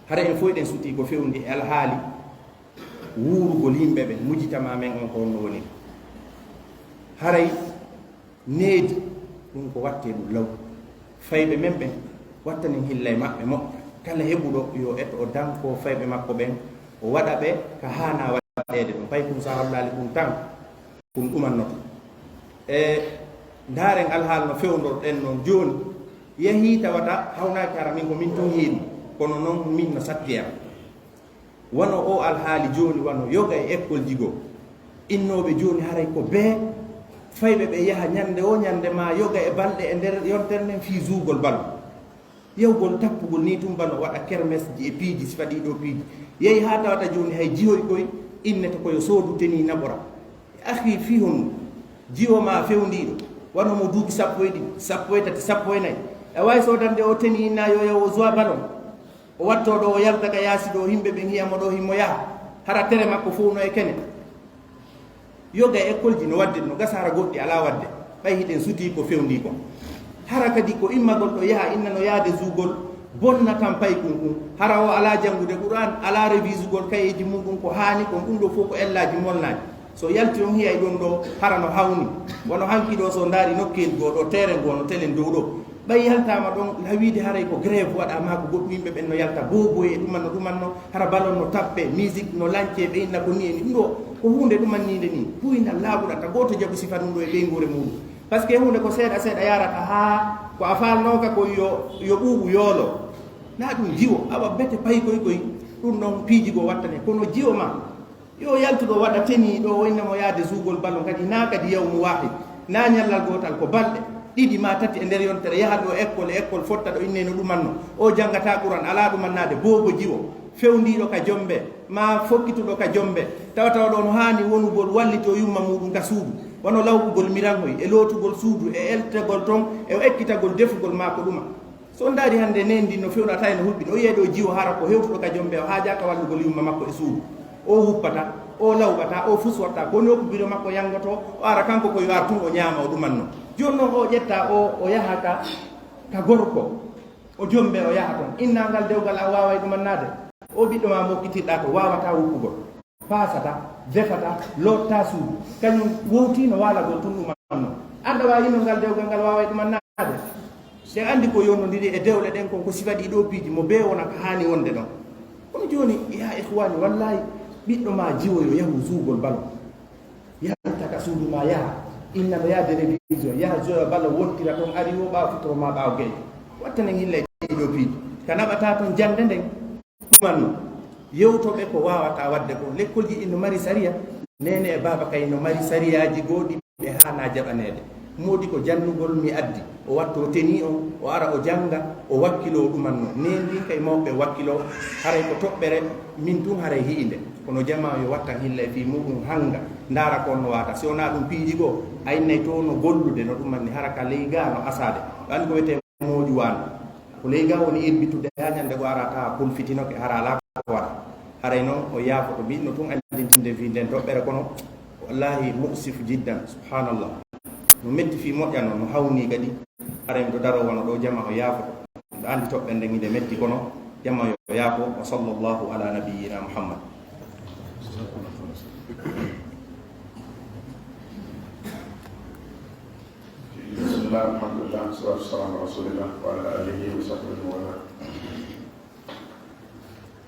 hara en fof ɗen suti ko fewndi e alhaali wuurugol yimɓe ɓe mujitama men on ko no woni haray needi ɗum ko watte ɗum law fayɓe men ɓen wattanin hilla e maɓɓe moƴƴa kala heɓuɗo yo eto o danko fayɓe makko ɓen o waɗa ɓe ka hana waɗede ɗum pay kum sa hollali ɗum tan ɗum ɗumannoto e ndaren alhaal no fewdorɗen noon joni yehi tawata hawnaki hara min ko min tun heeɗi kono noon min no sattiyam wono o alhaali joni wano yoga e école jigo innoɓe joni haray ko bee fayɓe ɓe yaha ñande o ñande ma yoga e balɗe e nder yontere nden fi zugol ballo yewgol tappugol ni tum bano waɗa kermesse ji e piiji si waɗi ɗo piiji yehi ha tawata joni hay jihoy koy innete koyo soodu teni naɓora ahi fi hon jiho ma fewndiɗo wano mo duuɓi sappo e ɗiɗi sappo e tati sappo e nayyi e wawi sodande o teni inna yo yewo joie ballon o watto ɗo o yalta ka yaasi ɗo himɓe ɓe hiyamo ɗo himmo yaha hara tere makko fof no e kene yoga e école ji no wadde no gasa hara goɗɗi ala wadde ɓay hiɗen suti ko fewndi ko hara kadi ko immagol ɗo yaha inna no yaade zugol bonna tan pay kum kum hara o ala janngude Qur'an ala revisugol kayeji muɗum ko haani kon ɗum ɗo fof ko ellaji molnaji so yalti on hiyay ɗon ɗo hara no hawni wono hanki ɗo so daari nokkeli goo ɗo tere ngoo no telen dow ɗo ɓay yaltama ɗon hawiide haray ko grève waɗama ko goɗɗum yimɓe ɓen no yalta boboye ɗumanno ɗumanno hara ballon no tappe musique no lance ɓe inna ko ni e ni ɗum ɗo ko hunde ɗumannide ni huyna laaɓuɗata goto jaaɓu sifa ɗum ɗo e ɓeygure muɗum par ce que hunde ko seeɗa seeɗa yarata ha ko a falnoka ko yo ɓuuɓu yoolo na ɗum jiwo awa bete pay koy koy ɗum ɗon piiji go wattane kono jiwo ma yo yaltuɗo waɗa teni ɗo o innamo yaade zugol ballon kadi na kadi yawmu wahid na ñallal gotal ko balɗe ɗiɗi ma tati e nder yontere yaha ɗo école fotta ɗo inne no ɗumanno o janggata Qur'an ala ɗumannade bobo jiwo fewndiɗo ka jombe ma fokkituɗo ka jombe tawa ɗon hani wonugol wallito yumma muɗum ka suudu wono lawɓugol miranhoy e lootugol suudu e eltagol ton e ekkitagol defugol ma ko ɗuma so daari hande nendi no fewnata ene hulɓi o yeeɗo jiwo hara ko hewtuɗo ka jombe o haajaka wallugol yumma makko e suudu o wuppata o lawɓata o fuswatta ko nokkubiro makko yangoto o ara kanko ko yo ar tun o ñaama o ɗumanno joni noon o ƴetta o yaha ka gorko o jombe o yaha toon innangal dewgal a wawa e ɗumannade o ɓiɗɗo ma mokkitirɗa ko wawata wuppugol pasata defata lotta suudu kañum wowtino walagol tun ɗumanno anda wawi ngal dewgal ngal wawa e ɗumannade se andi ko yonnodiri e dewle ɗen kon ko sifaɗi ɗo piiji mo be wona ko hani wonde ɗon kono joni ya ihwani wallahi ɓiɗɗo ma jiwoyo yahu zuugol balo yalta ka suudu ma yaha innama yaha télévision yaha joya balo wontira toon ari o ɓawa futoro ma ɓawa gueƴe wattanen hilla ɗiɗo piiji ka naɓata toon jande nden ɗumanno yewtoɓe ko wawata wadde ko lekkolji ɗi no mari saria nene e baba kay no mari sariyaji goɗi ɓe hana jaɓanede modi ko jannugol mi addi o watto teni on o ara o janga o wakkilo ɗumanno nen ndin kay mawɓe wakkilo haray ko toɓɓere min tun haray hiinde kono jama yo watta hilla e fi muɗum hanga ndara kon no wata si wona ɗum piiji goo a innay to no gollude no ɗumanni hara ka ley ga no asade andi ko wiyete moƴu wano ko ley ga woni irbitude ha ñande go arata pulfitinoke hara ala ko wata haray noon o yaafoto mbiɗno tun andintinde fi nden toɓɓere kono wallahi musif jiddan subhanallah no metti fi moƴƴano no hawni kadi haray to daro wono ɗo jama o yaafoto ɗo andi toɓɓe nden ide metti kono jama yo yaafo wa sallllahu ala nabiyina muhammad bismillah alhamdulillah salatu wassalamu ala rasulillah wa ala alihi wa sahbihi wa ala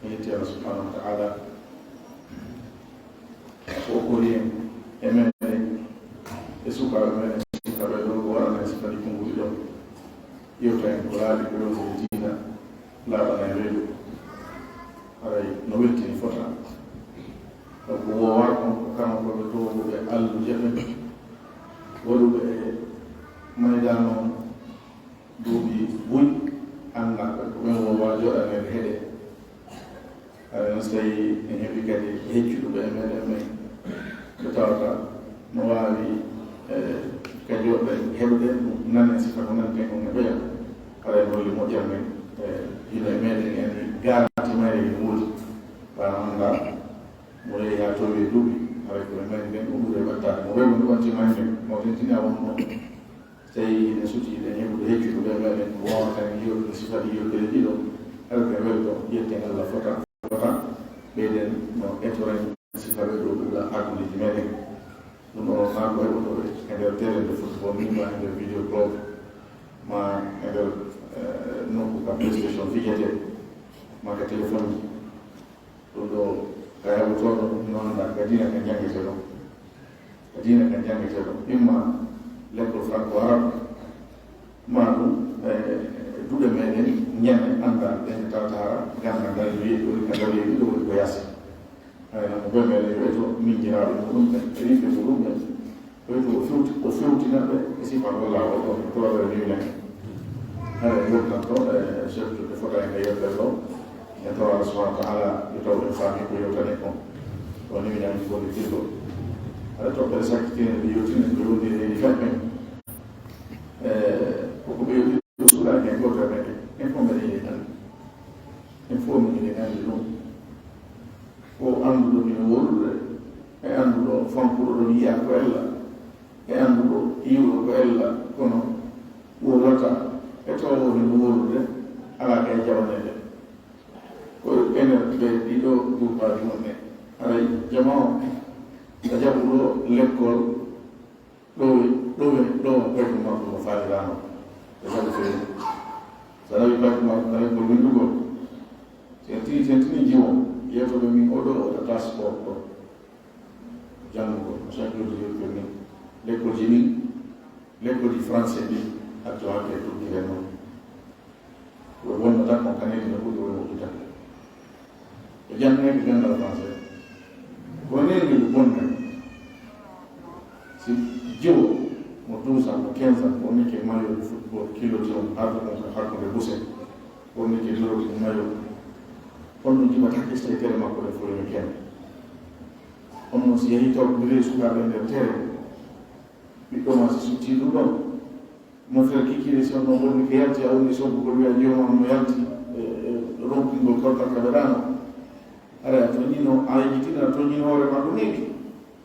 yetti Allah subhanahu wa ta'ala o kori e men e sukaɓe men sukaɓe ɗo ko warana so kadi konnguli ɗon yewta en ko laaɓi ko ɗon so diina laaɓana e reedu haray no weltini fota donc wowar on ko kanko koɓe towoɓe alluje ɓen waɗuɓe maydan noon duuɓi buy anndaɓe ko ɓen wowa joɗanede heeɗe haray noon so tawi en heeɓi kadi heccuɗuɓe e meɗen men ɓe tawata no wawi kadi woɓɓe heɓde nane sifa ko nanten on e ɓeya haray holli moƴƴan men hino e meɗen en garanti mayre ene woodi wana annda mo yeehi ha towi duuɓi haray koye men nden o ɓuure wattade mo weɓo ɗuwantima hen mo tentini a wonno tawi ne suti ɗen heɓude heccuɗuɓe meɗen ko wawatan yiyoɗe sifaɗi yiyoɗele ɗiɗo haɗa koye welto yetten Allah fota ɓeyden no etoren sifaɓe ɗo ɓuura ardudeji meɗen ɗum ɗo na ko heɓotoɓe e nder télé de football ni ma e nder vidéo club ma e nder nokku ka playstation fijete ma ka téléphone ji ɗum ɗo ka heɓotoɗo noon anda ka dina ka jangete ɗo ka dina ka jangete ɗo imma l'école franco arabe ma ɗum duɗe meɗen ñeme anda ɗen tawtara ganda ngal wiyi ɗo ka ngal wiyi ɗo woni ko yasi hayno mo ɓe meɗen weto minjiraɓe muɗum ɓe riɓe muɗum ɓe weto o fewtinaɓe e sifan walla o ɗon towaɓere niwnen haɗa yottan to chef de fota en e yeɓɓe ɗo e tawa Allah subhanahu wa ta'ala yo taw en faami ko yewtane kon o niwinani fode tirgol haɗa toɓɓere sakkitine ɓe yewtinen ɓe wondiri kamɓen koko ɓe yewti ɗo suuɗaki en goto meɗen en fof meɗen yiɗi andi en fof min yiɗi andi ɗum o annduɗo mino wolude e annduɗo fankuɗo ɗon yiya ko ella e annduɗo yiwɗo ko ella kono wolata e towo mino wolude ala kay jawanede ko enen ɓe ɗiɗo groupaji mumen haray jama o a jaɓuɗo l'école ɗo baytu makko no faalirano e sabu fewi so nawi baytu makko na l'école windugol sentini jiwo yewtoɓe min oɗo oɗata sport ɗo jannugol chaque jour de ni l'école ji ɗin l'école ji français ɗi acto hakke tuggire noon ko wonno tan on kanedi no ɓuuri woni moƴƴitande e jannege gandal français ko neni ɓe bonne si jiwo mo 12 ans mo 15 ans wonni ke maillot de football kiloti on harta on ko hakkude buse wonni ke loroti maillot on no jima takki ste tere makko e fo ken on no si yehi to bire sukaɓe nder tere ɓiɗɗo ma si sutti ɗum ɗon mo fer kikkiri si on no woni ko yalti a woni sobbo ko wiya jomam mo yalti rompingol kortal kaɓe ɗano ara to ñino a yitina to ñin hoore makko neɗi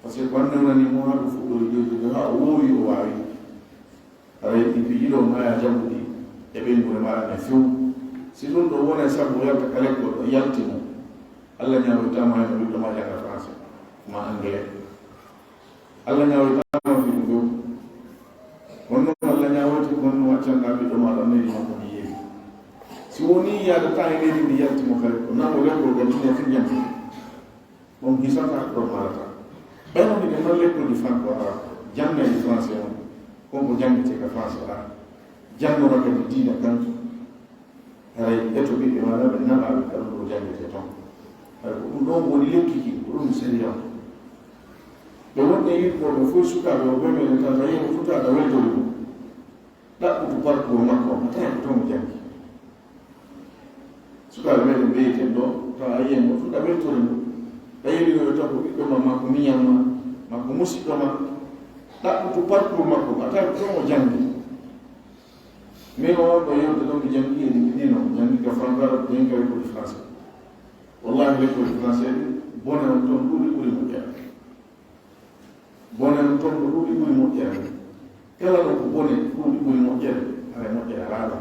par ce que ko anndanani mo haɗo fuɗɗori jewtude ha o wowi o wawi ara ɗi pijiɗo maya jambuɗi e ɓeygure maɗa e few si ɗum ɗo wona sabu o yalta ka lekkol ɗo yalti mo allah ñawoytama heno ɓiɗɗo ma janga français ma anglais allah ñawoytama fiɗum few wonno allah ñawoyte gonno waccanga ɓiɗɗo maɗa neri makko mi yeewi si woni yaade temps e leydi ndi yaltimo ka lekkol namo lekkol gadine fi janti on hisata ɗo marata ɓayno mbiɗe non lekkol di franco arabe janna e français on konko jangete ka français arabe jannono kadi diina kanko haray eto ɓiɓɓe maɗa ɓe naɓaɓe kala ɗo jangete toon hay ko ɗum ɗon woni lekkiki ko ɗum sérieux ɓe wonɓe yiɗkoɓe fof sukaɓe o ɓemene tan a yiimo futaɗa weltori ɗum ɗaɓɓutu parcours makko o tawi ko toon mo jangi sukaɓe meɗen ɓeyiten ɗo tawa a yiyen mo fuɗa weltori mum a yeɗinoyo tan ko ɓiɗɗo ma makko miñamma makko musidɗo ma ɗaɓɓutu parcours makko a tawi ko toon mo jangi mais o wonɗo yewde ɗon mi jangi e ɗino jangi ka francara jangi ka l'école français wallahi l'école français ɗi bone on toon ɗuɗi ɓuri moƴƴere bone on toon ko ɗuɗi ɓuri moƴƴere kala ɗo ko bone ɗuɗi ɓuri moƴƴere aɗa moƴƴere laaɗo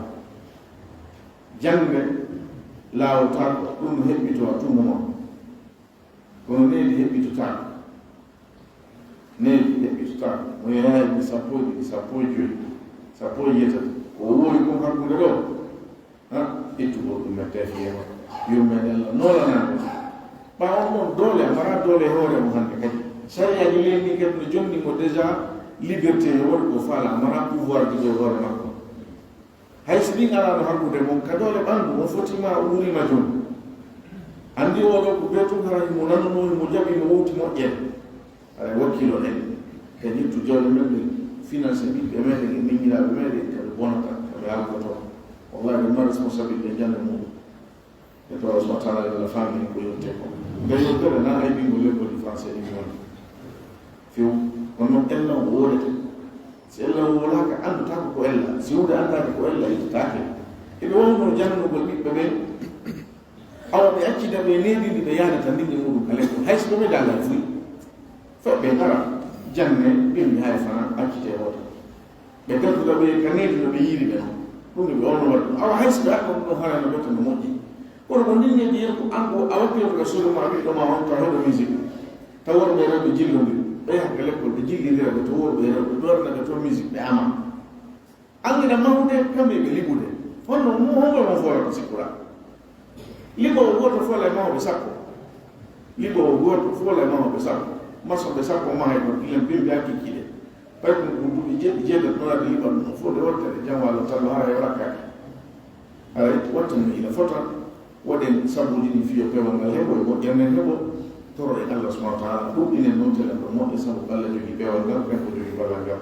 jangde laawotako ɗum heɓɓito a tumuma kono needi heɓɓitotako needi heɓɓitotako mo yahaɓe sappo e ɗiɗi sappo e joyi sappo e yetati ko wowi kon hakkude ɗo ittugol ɗum mette fiyema yurmeɗen la noolanaɓe ɓawa on doole mara doole hoore mo hannde kadi sariyaji lenni kadi no jonnimo déjà liberté e woɗi ko faala mara pouvoir de hoore makko hay so ɗin alano hakkude mon ka doole ɓanndu on fotima o wurima joni andi oɗo ko ɓe tugaraji mo nanonoyi mo jaɓi mo wowti moƴƴere aɗa wakkilo nen e ñittu jawle men ɗe financé ɓiɓɓe meɗen e miñiraɓe meɗen kaɓe bonata kaɓe halkoto wallahi ɓe ma responsabilité jande muɗum e to Allah subhanahu wa ta'ala la famille ko yonte ko nde yontere na ay ɓingo lekkol di français ɗi woni few kono noon ella o woolete si ella o wolaka andutako ko ella si wude andaka ko ella ittitake eɓe wowno jannugol ɓiɓɓe ɓe awa ɓe accida ɓe neɗiɗi ɓe yaadata ndinɗe muɗum ka lekkol hay so ɓe dalla fuyi foɓɓe ngara janne ɓimɓe hay fana accite hoto ɓe gadduɗa ɓe ka neɗiɗo ɓe yiiri ɓe noon ɗum ɓe ono waɗa ɗum awa hay so ɓe akko ɗum harano ɓette no moƴƴi kono ko ndinneji yen ko anko a wakkilto ka suruma ɓiɗɗo ma on ka heɗo musique taw worɓe rewɓe jillodiri ɓe yakka lekkol ɓe jillidiraɓe to worɓe rewɓe ɗornaɓe to musique ɓe ama anguina mawde kamɓe ɓe liɓude honno hongo mo foyata sikkura liɓowo goto fola e mawɓe sappo liɓowo goto fola e mawɓe sappo masoɓe sappo mahay ɗon ilen bimɓe hakkikkiɗe pay ko duuɓi jeeɗiɗ ɗonade liɓan ɗum fof de wattere jam wallo tallo ha e rakkaki aray wattano ina fota waɗen sabuji ɗi fiyo pewal ngal heɓo e moƴƴernen heɓo toro e allah subahana wa taala ɗuɗɗinen noon telen ɗo moƴƴe sabu allah jogui pewal ngal kanko jogui ballal ngal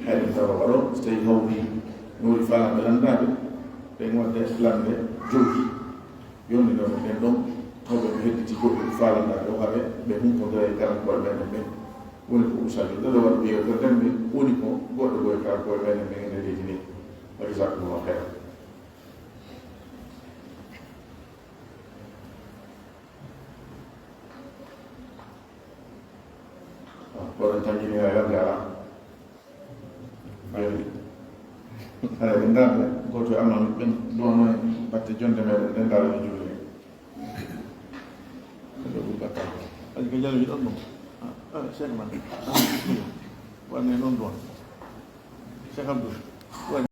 hayɗen tawa waɗo so tawi hawri nori faalaɓe landaɓe ɓen wadde lande jogui yondinoɓe ɓen ɗon tawɓe ɓe hedditi goɗɗo faalandaɓe o haɓe ɓe humpodira e karankoɓe meɗen ɓen woni ko usaji ɗoɗo waɗa ɓiyewtere ɗemɓe woni ko goɗɗo goye karankoɓe meɗen ɓen ene leydi ni wa jasakumullahu khairan koɗon tañjini ha yalde ala joni haya ɓe darde goto e amami ɓen ɗono e batte jonde meɗen ɗen dara e juuɗe ɗo ɓuɓɓatta aji ko jaloji ɗon ɗum cheikh man wanne noon ɗon cheikh abdoul